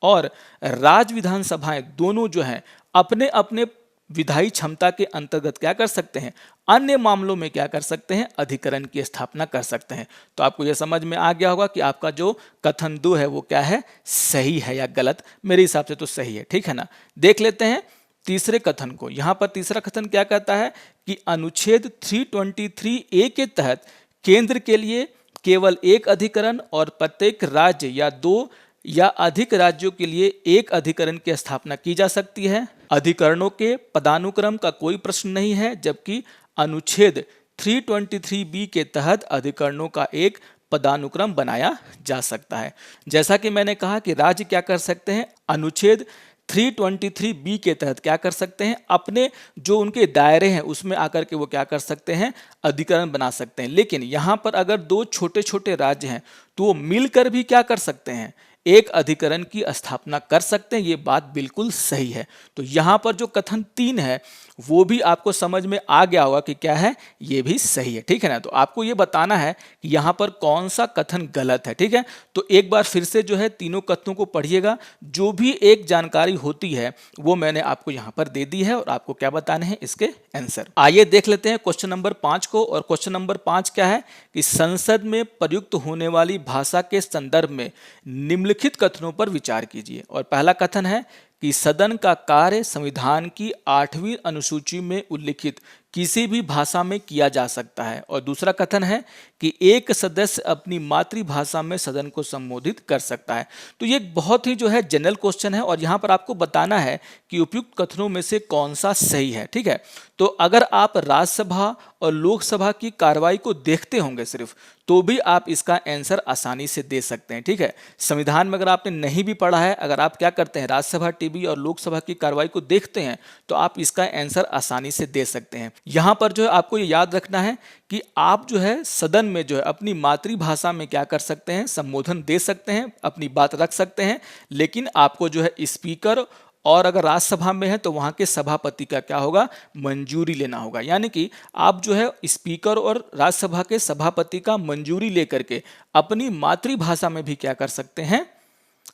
और राज्य विधानसभाएं दोनों जो हैं अपने अपने विधायी क्षमता के अंतर्गत क्या कर सकते हैं, अन्य मामलों में क्या कर सकते हैं, अधिकरण की स्थापना कर सकते हैं। तो आपको यह समझ में आ गया होगा कि आपका जो कथन 2 है वो क्या है, सही है या गलत। मेरे हिसाब से तो सही है, ठीक है ना। देख लेते हैं तीसरे कथन को। यहाँ पर तीसरा कथन क्या कहता है कि अनुच्छेद 323A के तहत केंद्र के लिए केवल एक अधिकरण और प्रत्येक राज्य या 2 या अधिक राज्यों के लिए एक अधिकरण की स्थापना की जा सकती है। अधिकरणों के पदानुक्रम का कोई प्रश्न नहीं है, जबकि अनुच्छेद 323B के तहत अधिकरणों का एक पदानुक्रम बनाया जा सकता है। जैसा कि मैंने कहा कि राज्य क्या कर सकते हैं, अनुच्छेद 323B के तहत क्या कर सकते हैं, अपने जो उनके दायरे हैं उसमें आकर के वो क्या कर सकते हैं, अधिकरण बना सकते हैं। लेकिन यहाँ पर अगर 2 छोटे छोटे राज्य हैं तो वो मिलकर भी क्या कर सकते हैं, एक अधिकरण की स्थापना कर सकते हैं। ये बात बिल्कुल सही है। तो यहाँ पर जो कथन 3 है वो भी आपको समझ में आ गया होगा कि क्या है, ये भी सही है, ठीक है ना। तो आपको ये बताना है कि यहाँ पर कौन सा कथन गलत है, ठीक है। तो एक बार फिर से जो है तीनों कथनों को पढ़िएगा। जो भी एक जानकारी होती है वो मैंने आपको यहाँ पर दे दी है और आपको क्या बताने हैं, इसके आंसर। आइए देख लेते हैं क्वेश्चन नंबर 5 को। और क्वेश्चन नंबर 5 क्या है कि संसद में प्रयुक्त होने वाली भाषा के संदर्भ में निम्नलिखित कथनों पर विचार कीजिए। और पहला कथन है कि सदन का कार्य संविधान की 8वीं अनुसूची में उल्लिखित किसी भी भाषा में किया जा सकता है। और दूसरा कथन है कि एक सदस्य अपनी मातृभाषा में सदन को संबोधित कर सकता है। तो ये बहुत ही जो है जनरल क्वेश्चन है और यहाँ पर आपको बताना है कि उपयुक्त कथनों में से कौन सा सही है, ठीक है। तो अगर आप राज्यसभा और लोकसभा की कार्रवाई को देखते होंगे सिर्फ, तो भी आप इसका आंसर आसानी से दे सकते हैं, ठीक है। संविधान में अगर आपने नहीं भी पढ़ा है, अगर आप क्या करते हैं, राज्यसभा टीवी और लोकसभा की कार्रवाई को देखते हैं तो आप इसका आंसर आसानी से दे सकते हैं। यहाँ पर जो है आपको ये याद रखना है कि आप जो है सदन में जो है अपनी मातृभाषा में क्या कर सकते हैं, संबोधन दे सकते हैं, अपनी बात रख सकते हैं। लेकिन आपको जो है स्पीकर और अगर राज्यसभा में है तो वहाँ के सभापति का क्या होगा, मंजूरी लेना होगा। यानी कि आप जो है स्पीकर और राज्यसभा के सभापति का मंजूरी लेकर के अपनी मातृभाषा में भी क्या कर सकते हैं,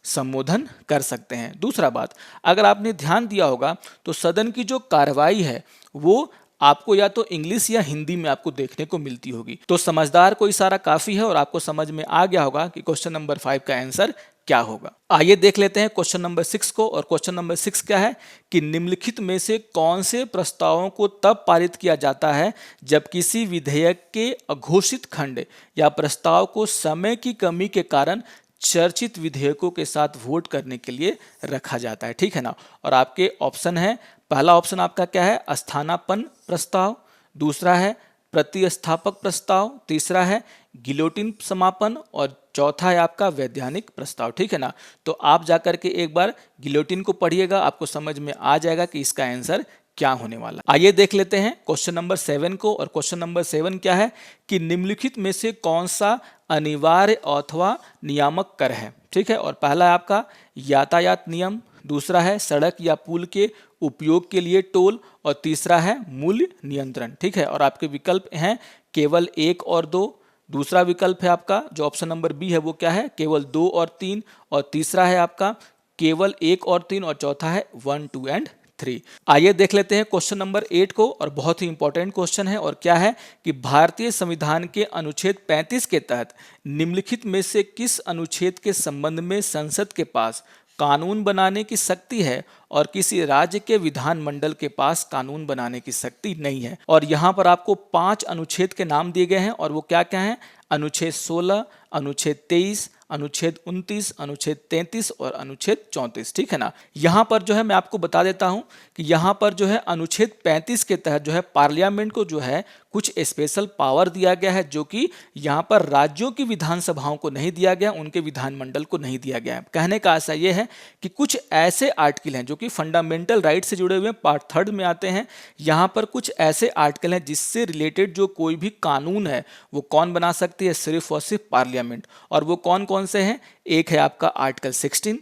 संबोधन कर सकते हैं। दूसरा बात, अगर आपने ध्यान दिया होगा तो सदन की जो कार्रवाई है वो आपको या तो इंग्लिश या हिंदी में आपको देखने को मिलती होगी। तो समझदार को इशारा काफी है और आपको समझ में आ गया होगा कि क्वेश्चन नंबर 5 का आंसर क्या होगा। आइए देख लेते हैं क्वेश्चन नंबर 6 को। और क्वेश्चन नंबर 6 क्या है कि निम्नलिखित में से कौन से प्रस्तावों को तब पारित किया जाता है जब किसी विधेयक के अघोषित खंड या प्रस्ताव को समय की कमी के कारण चर्चित विधेयकों के साथ वोट करने के लिए रखा जाता है। ठीक है ना। और आपके ऑप्शन है, पहला ऑप्शन आपका क्या है, स्थानापन्न प्रस्ताव, दूसरा है प्रतिस्थापक प्रस्ताव, तीसरा है गिलोटिन समापन और चौथा है आपका वैधानिक प्रस्ताव। ठीक है ना। तो आप जाकर के एक बार गिलोटिन को पढ़िएगा, आपको समझ में आ जाएगा कि इसका आंसर क्या होने वाला। आइए देख लेते हैं क्वेश्चन नंबर 7 को। और क्वेश्चन नंबर 7 क्या है कि निम्नलिखित में से कौन सा अनिवार्य अथवा नियामक कर है। ठीक है। और पहला है आपका यातायात नियम, दूसरा है सड़क या पुल के उपयोग के लिए टोल और तीसरा है मूल्य नियंत्रण। ठीक है। और आपके विकल्प हैं केवल 1 और 2, दूसरा विकल्प है आपका जो ऑप्शन नंबर बी है वो क्या है, केवल 2 और 3, और तीसरा है आपका केवल 1 और 3, और चौथा है 1, 2 एंड 3। आइए देख लेते हैं क्वेश्चन नंबर 8 को। और बहुत ही इंपॉर्टेंट क्वेश्चन है। और क्या है कि भारतीय संविधान के अनुच्छेद 35 के तहत निम्नलिखित में से किस अनुच्छेद के संबंध में संसद के पास कानून बनाने की शक्ति है और किसी राज्य के विधानमंडल के पास कानून बनाने की शक्ति नहीं है। और यहाँ पर आपको 5 अनुच्छेद के नाम दिए गए हैं और वो क्या क्या हैं, अनुच्छेद 16, अनुच्छेद 23, अनुच्छेद 29, अनुच्छेद 33 और अनुच्छेद 34। ठीक है ना। यहाँ पर जो है मैं आपको बता देता हूँ कि यहाँ पर जो है अनुच्छेद 35 के तहत जो है पार्लियामेंट को जो है कुछ स्पेशल पावर दिया गया है, जो कि यहाँ पर राज्यों की विधानसभाओं को नहीं दिया गया, उनके विधानमंडल को नहीं दिया गया है। कहने का आशा ये है कि कुछ ऐसे आर्टिकल हैं जो कि फंडामेंटल राइट से जुड़े हुए हैं, पार्ट 3 में आते हैं। यहाँ पर कुछ ऐसे आर्टिकल हैं जिससे रिलेटेड जो कोई भी कानून है वो कौन बना सकती है, सिर्फ और सिर्फ पार्लियामेंट। और वो कौन कौन से हैं, एक है आपका आर्टिकल 16,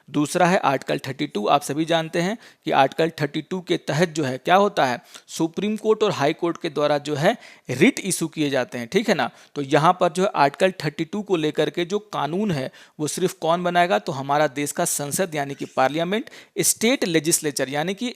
दूसरा है आर्टिकल 32। आप सभी जानते हैं कि आर्टिकल 32 के तहत जो है क्या होता है, सुप्रीम कोर्ट और हाई कोर्ट के द्वारा जो है रिट इशू किए जाते हैं। ठीक है ना। तो यहाँ पर जो है आर्टिकल 32 को लेकर के जो कानून है वो सिर्फ कौन बनाएगा, तो हमारा देश का संसद यानी कि पार्लियामेंट, स्टेट लेजिस्लेचर यानी कि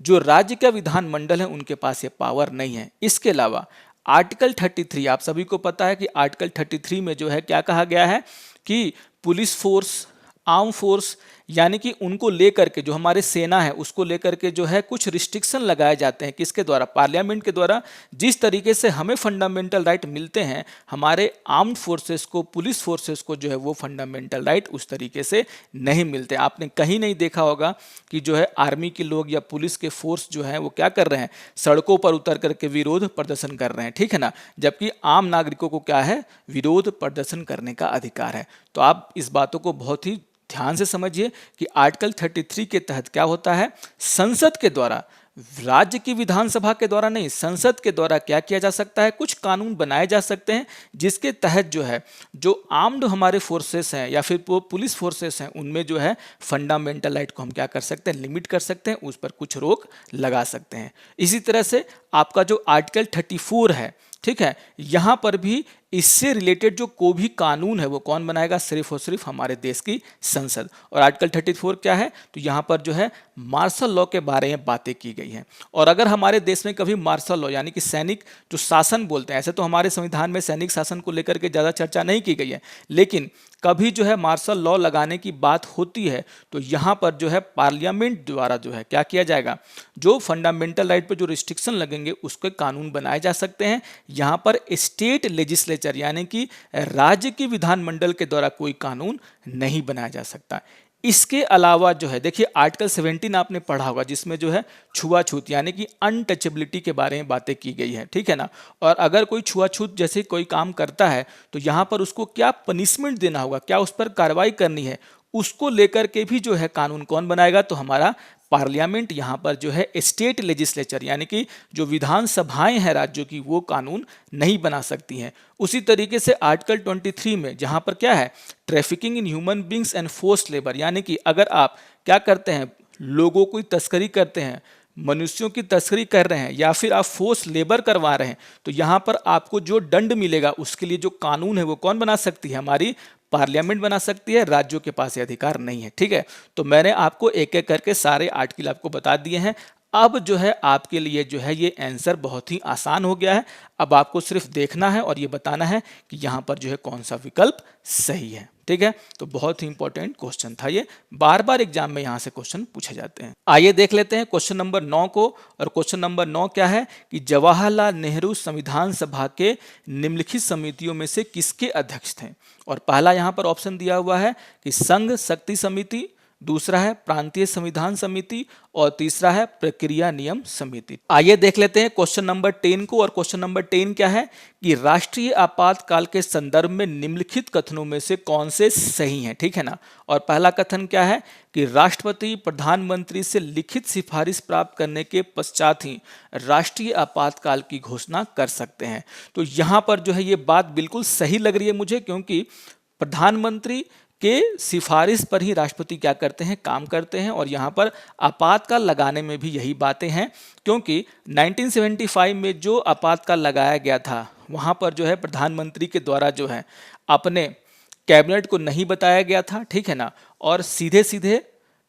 जो राज्य का विधानमंडल है उनके पास ये पावर नहीं है। इसके अलावा आर्टिकल 33, आप सभी को पता है कि आर्टिकल 33 में जो है क्या कहा गया है कि पुलिस फोर्स, आर्म फोर्स यानी कि उनको लेकर के जो हमारे सेना है उसको लेकर के जो है कुछ रिस्ट्रिक्शन लगाए जाते हैं। किसके द्वारा, पार्लियामेंट के द्वारा। जिस तरीके से हमें फंडामेंटल राइट मिलते हैं, हमारे आर्म्ड फोर्सेस को, पुलिस फोर्सेस को जो है वो फंडामेंटल राइट उस तरीके से नहीं मिलते। आपने कहीं नहीं देखा होगा कि जो है आर्मी के लोग या पुलिस के फोर्स जो है वो क्या कर रहे हैं, सड़कों पर उतर करके विरोध प्रदर्शन कर रहे हैं। ठीक है ना। जबकि आम नागरिकों को क्या है, विरोध प्रदर्शन करने का अधिकार है। तो आप इस बातों को बहुत ही ध्यान से समझिए कि आर्टिकल 33 के तहत क्या होता है, संसद के द्वारा, राज्य की विधानसभा के द्वारा नहीं, संसद के द्वारा क्या किया जा सकता है, कुछ कानून बनाए जा सकते हैं जिसके तहत जो है जो आर्म्ड हमारे फोर्सेस हैं या फिर पुलिस फोर्सेस हैं उनमें जो है फंडामेंटल राइट को हम क्या कर सकते हैं, लिमिट कर सकते हैं, उस पर कुछ रोक लगा सकते हैं। इसी तरह से आपका जो आर्टिकल 34 है, ठीक है, यहाँ पर भी इससे रिलेटेड जो कोई भी कानून है वो कौन बनाएगा, सिर्फ और सिर्फ हमारे देश की संसद। और आर्टिकल 34 क्या है, तो यहाँ पर जो है मार्शल लॉ के बारे में बातें की गई हैं। और अगर हमारे देश में कभी मार्शल लॉ यानी कि सैनिक जो शासन बोलते हैं, ऐसे तो हमारे संविधान में सैनिक शासन को लेकर के ज़्यादा चर्चा नहीं की गई है, लेकिन कभी जो है मार्शल लॉ लगाने की बात होती है तो यहाँ पर जो है पार्लियामेंट द्वारा जो है क्या किया जाएगा, जो फंडामेंटल राइट पर जो रिस्ट्रिक्शन लगेंगे उसके कानून बनाए जा सकते हैं। यहाँ पर स्टेट लेजिस्लेचर यानी कि राज्य की विधानमंडल के द्वारा कोई कानून नहीं बनाया जा सकता। इसके अलावा जो है देखिए आर्टिकल 17 आपने पढ़ा होगा जिसमें जो है छुआछूत यानी कि अनटचेबिलिटी के बारे में बातें की गई है। ठीक है ना। और अगर कोई छुआछूत जैसे कोई काम करता है तो यहाँ पर उसको क्या पनिशमेंट देना होगा, क्या उस पर कार्रवाई करनी है, उसको लेकर के भी जो है कानून कौन बनाएगा, तो हमारा पार्लियामेंट। यहाँ पर जो है स्टेट लेजिस्लेचर यानी कि जो विधानसभाएं हैं राज्यों की वो कानून नहीं बना सकती हैं। उसी तरीके से आर्टिकल 23 में जहाँ पर क्या है, trafficking in human beings and forced labour यानी कि अगर आप क्या करते हैं, लोगों की तस्करी करते हैं, मनुष्यों की तस्करी कर रहे हैं या फिर आप फोर्स लेबर करवा रहे हैं, तो यहाँ पर आपको जो दंड मिलेगा उसके लिए जो कानून है वो कौन बना सकती है, हमारी पार्लियामेंट बना सकती है, राज्यों के पास ये अधिकार नहीं है। ठीक है। तो मैंने आपको एक एक करके सारे आर्टिकल आपको बता दिए हैं। अब जो है आपके लिए जो है ये आंसर बहुत ही आसान हो गया है। अब आपको सिर्फ देखना है और ये बताना है कि यहाँ पर जो है कौन सा विकल्प सही है। ठीक है, तो बहुत ही इंपॉर्टेंट क्वेश्चन था ये, बार बार एग्जाम में यहाँ से क्वेश्चन पूछे जाते हैं। आइए देख लेते हैं क्वेश्चन नंबर 9 को। और क्वेश्चन नंबर 9 क्या है कि जवाहरलाल नेहरू संविधान सभा के निम्नलिखित समितियों में से किसके अध्यक्ष थे। और पहला यहाँ पर ऑप्शन दिया हुआ है कि संघ शक्ति समिति, दूसरा है प्रांतीय संविधान समिति और तीसरा है प्रक्रिया नियम समिति। आइए देख लेते हैं क्वेश्चन नंबर 10 को। और क्वेश्चन नंबर 10 क्या है कि राष्ट्रीय आपातकाल के संदर्भ में निम्नलिखित कथनों में से कौन से सही हैं, ठीक है ना। और पहला कथन क्या है कि राष्ट्रपति प्रधानमंत्री से लिखित सिफारिश प्राप्त करने के पश्चात ही राष्ट्रीय आपातकाल की घोषणा कर सकते हैं। तो यहाँ पर जो है ये बात बिल्कुल सही लग रही है मुझे, क्योंकि प्रधानमंत्री के सिफारिश पर ही राष्ट्रपति क्या करते हैं, काम करते हैं। और यहाँ पर आपातकाल लगाने में भी यही बातें हैं, क्योंकि 1975 में जो आपातकाल लगाया गया था वहाँ पर जो है प्रधानमंत्री के द्वारा जो है अपने कैबिनेट को नहीं बताया गया था, ठीक है ना, और सीधे सीधे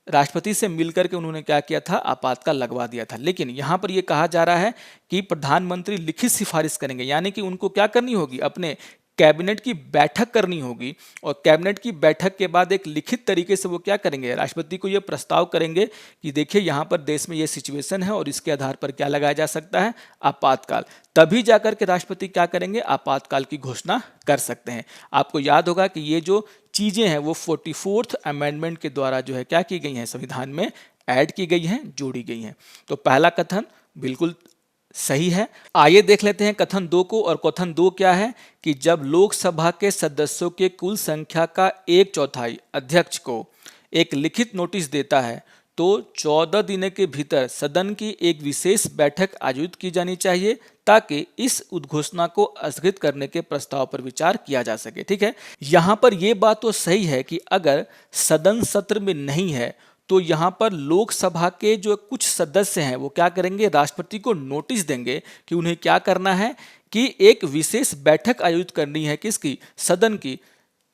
राष्ट्रपति से मिलकर के उन्होंने क्या किया था, आपातकाल लगवा दिया था। लेकिन यहाँ पर यह कहा जा रहा है कि प्रधानमंत्री लिखित सिफारिश करेंगे, यानी कि उनको क्या करनी होगी, अपने कैबिनेट की बैठक करनी होगी। और कैबिनेट की बैठक के बाद एक लिखित तरीके से वो क्या करेंगे, राष्ट्रपति को ये प्रस्ताव करेंगे कि देखिए यहाँ पर देश में ये सिचुएशन है और इसके आधार पर क्या लगाया जा सकता है, आपातकाल। तभी जाकर के राष्ट्रपति क्या करेंगे, आपातकाल की घोषणा कर सकते हैं। आपको याद होगा कि ये जो चीजें हैं वो 44th अमेंडमेंट के द्वारा जो है क्या की गई हैं, संविधान में ऐड की गई हैं, जोड़ी गई हैं। तो पहला कथन बिल्कुल सही है। आइए देख लेते हैं कथन 2 को। और कथन 2 क्या है कि जब लोकसभा के सदस्यों के कुल संख्या का 1/4 अध्यक्ष को एक लिखित नोटिस देता है तो 14 दिनों के भीतर सदन की एक विशेष बैठक आयोजित की जानी चाहिए ताकि इस उद्घोषणा को स्थगित करने के प्रस्ताव पर विचार किया जा सके। ठीक है, यहाँ पर यह बात तो सही है कि अगर सदन सत्र में नहीं है तो यहाँ पर लोकसभा के जो कुछ सदस्य हैं वो क्या करेंगे, राष्ट्रपति को नोटिस देंगे कि उन्हें क्या करना है कि एक विशेष बैठक आयोजित करनी है, किसकी, सदन की।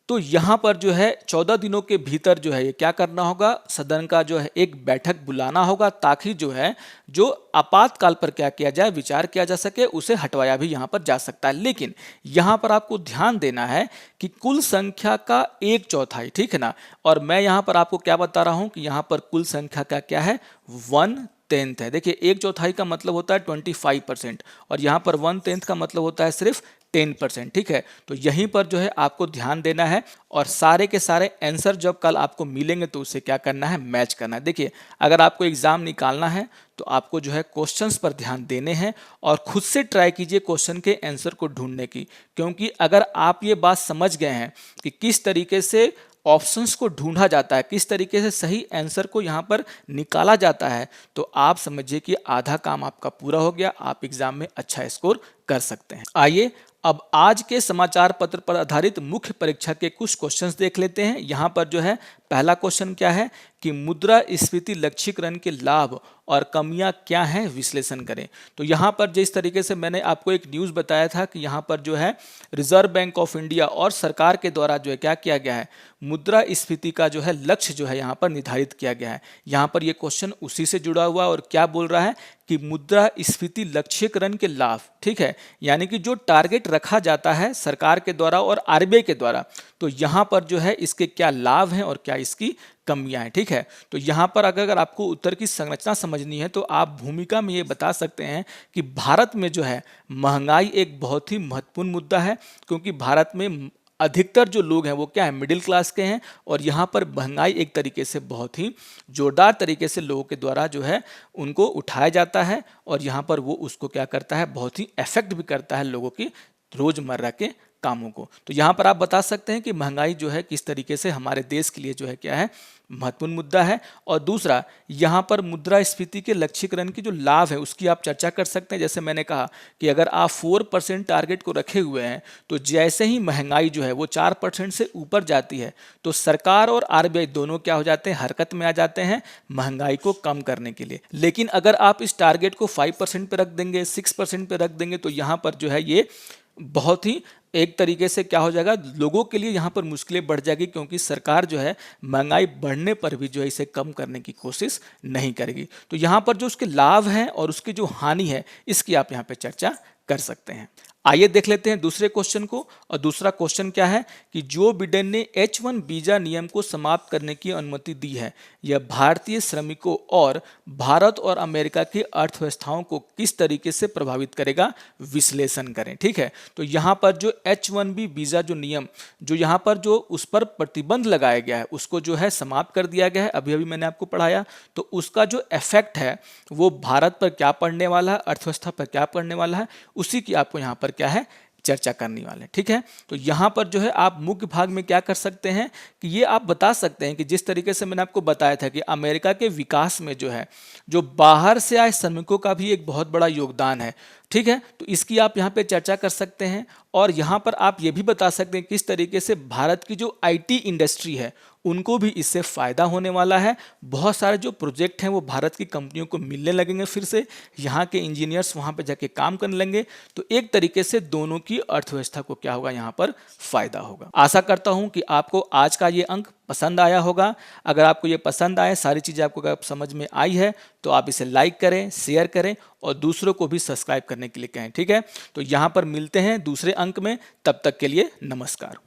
तो यहाँ पर जो है 14 दिनों के भीतर जो है ये क्या करना होगा, सदन का जो है एक बैठक बुलाना होगा ताकि जो है जो आपातकाल पर क्या किया जाए, विचार किया जा सके, उसे हटवाया भी यहाँ पर जा सकता है। लेकिन यहाँ पर आपको ध्यान देना है कि कुल संख्या का 1/4, ठीक है ना। और मैं यहाँ पर आपको क्या बता रहा हूँ कि यहाँ पर कुल संख्या का क्या है, 1/10 है। देखिए 1/4 का मतलब होता है 25% और यहाँ पर 1/10 का मतलब होता है सिर्फ 10%। ठीक है, तो यहीं पर जो है आपको ध्यान देना है और सारे के सारे आंसर जब कल आपको मिलेंगे तो उसे क्या करना है, मैच करना है। देखिए अगर आपको एग्जाम निकालना है तो आपको जो है क्वेश्चंस पर ध्यान देने हैं और खुद से ट्राई कीजिए क्वेश्चन के आंसर को ढूंढने की, क्योंकि अगर आप ये बात समझ गए हैं कि किस तरीके से ऑप्शंस को ढूंढा जाता है, किस तरीके से सही आंसर को यहाँ पर निकाला जाता है, तो आप समझिए कि आधा काम आपका पूरा हो गया, आप एग्जाम में अच्छा स्कोर कर सकते हैं। आइए अब आज के समाचार पत्र पर आधारित मुख्य परीक्षा के कुछ क्वेश्चंस देख लेते हैं। यहाँ पर जो है पहला क्वेश्चन क्या है कि मुद्रास्फीति लक्ष्यीकरण के लाभ और कमियां क्या हैं, विश्लेषण करें। तो यहाँ पर जिस तरीके से मैंने आपको एक न्यूज़ बताया था कि यहाँ पर जो है रिजर्व बैंक ऑफ इंडिया और सरकार के द्वारा जो है क्या किया गया है, मुद्रास्फीति का जो है लक्ष्य जो है यहाँ पर निर्धारित किया गया है। यहाँ पर ये क्वेश्चन उसी से जुड़ा हुआ और क्या बोल रहा है कि मुद्रास्फीति लक्ष्यीकरण के लाभ, ठीक है, यानी कि जो टारगेट रखा जाता है सरकार के द्वारा और आरबीआई के द्वारा, तो यहाँ पर जो है इसके क्या लाभ हैं और क्या इसकी कमियां हैं। ठीक है, तो यहाँ पर अगर आपको उत्तर की संरचना समझनी है तो आप भूमिका में ये बता सकते हैं कि भारत में जो है महंगाई एक बहुत ही महत्वपूर्ण मुद्दा है, क्योंकि भारत में अधिकतर जो लोग हैं वो क्या है, मिडिल क्लास के हैं और यहाँ पर महंगाई एक तरीके से बहुत ही जोरदार तरीके से लोगों के द्वारा जो है उनको उठाया जाता है और यहाँ पर वो उसको क्या करता है, बहुत ही इफेक्ट भी करता है लोगों की रोजमर्रा के कामों को। तो यहाँ पर आप बता सकते हैं कि महंगाई जो है किस तरीके से हमारे देश के लिए जो है क्या है, महत्वपूर्ण मुद्दा है। और दूसरा यहाँ पर मुद्रास्फीति के लक्ष्यीकरण की जो लाभ है उसकी आप चर्चा कर सकते हैं। जैसे मैंने कहा कि अगर आप 4% टारगेट को रखे हुए हैं तो जैसे ही महंगाई जो है वो 4% से ऊपर जाती है तो सरकार और आरबीआई दोनों क्या हो जाते हैं, हरकत में आ जाते हैं महंगाई को कम करने के लिए। लेकिन अगर आप इस टारगेट को 5% पे रख देंगे, 6% पे रख देंगे तो यहाँ पर जो है ये बहुत ही एक तरीके से क्या हो जाएगा, लोगों के लिए यहाँ पर मुश्किलें बढ़ जाएगी, क्योंकि सरकार जो है महंगाई बढ़ने पर भी जो है इसे कम करने की कोशिश नहीं करेगी। तो यहाँ पर जो उसके लाभ हैं और उसकी जो हानि है इसकी आप यहाँ पे चर्चा कर सकते हैं। आइए देख लेते हैं दूसरे क्वेश्चन को। और दूसरा क्वेश्चन क्या है कि जो बिडेन ने H1 वीजा नियम को समाप्त करने की अनुमति दी है, यह भारतीय श्रमिकों और भारत और अमेरिका की अर्थव्यवस्थाओं को किस तरीके से प्रभावित करेगा, विश्लेषण करें। ठीक है, तो यहाँ पर जो H1B वीजा जो नियम जो यहाँ पर जो उस पर प्रतिबंध लगाया गया है उसको जो है समाप्त कर दिया गया है, अभी अभी मैंने आपको पढ़ाया। तो उसका जो इफेक्ट है वो भारत पर क्या पड़ने वाला है, अर्थव्यवस्था पर क्या पड़ने वाला है, उसी की आपको यहाँ पर क्या है चर्चा करने वाले। ठीक है, तो यहाँ पर जो है आप मुख्य भाग में क्या कर सकते हैं कि ये आप बता सकते हैं कि जिस तरीके से मैंने आपको बताया था कि अमेरिका के विकास में जो है जो बाहर से आए श्रमिकों का भी एक बहुत बड़ा योगदान है। ठीक है, तो इसकी आप यहाँ पे चर्चा कर सकते हैं। और यहाँ पर आप ये भी बता सकते हैं किस तरीके से भारत की जो आईटी इंडस्ट्री है उनको भी इससे फायदा होने वाला है। बहुत सारे जो प्रोजेक्ट हैं वो भारत की कंपनियों को मिलने लगेंगे, फिर से यहाँ के इंजीनियर्स वहाँ पे जाके काम करने लगेंगे। तो एक तरीके से दोनों की अर्थव्यवस्था को क्या होगा, यहाँ पर फायदा होगा। आशा करता हूँ कि आपको आज का ये अंक पसंद आया होगा। अगर आपको ये पसंद आए, सारी चीज़ें आपको अगर समझ में आई है तो आप इसे लाइक करें, शेयर करें और दूसरों को भी सब्सक्राइब करने के लिए कहें। ठीक है, तो यहाँ पर मिलते हैं दूसरे अंक में, तब तक के लिए नमस्कार।